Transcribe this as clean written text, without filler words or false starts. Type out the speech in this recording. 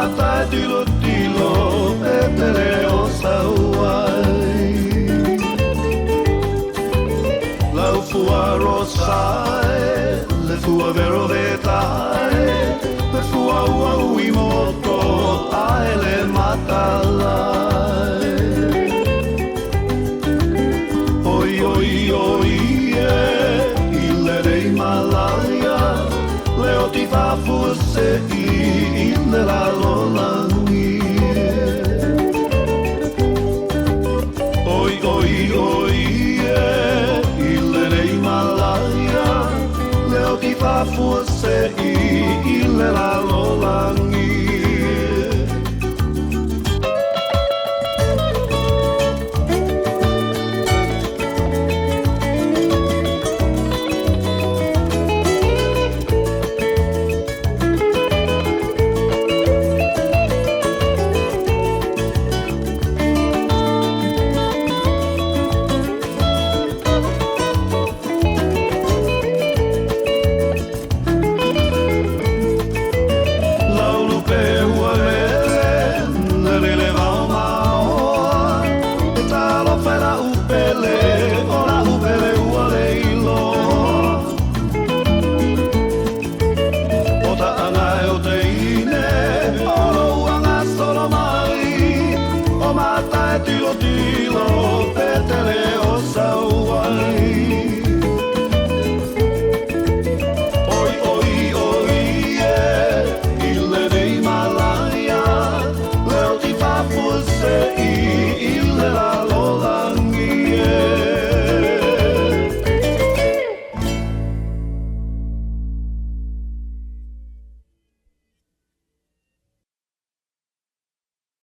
mata tilo tilo petele o sauai lau fua rosai le fua vero vetai le fua ua ui moto ai le matalai oi oi oi i le rei malaya le o ti fa forse i le la lolangi oi oi oi i le rei malaya le o ti fa forse i le la lolangi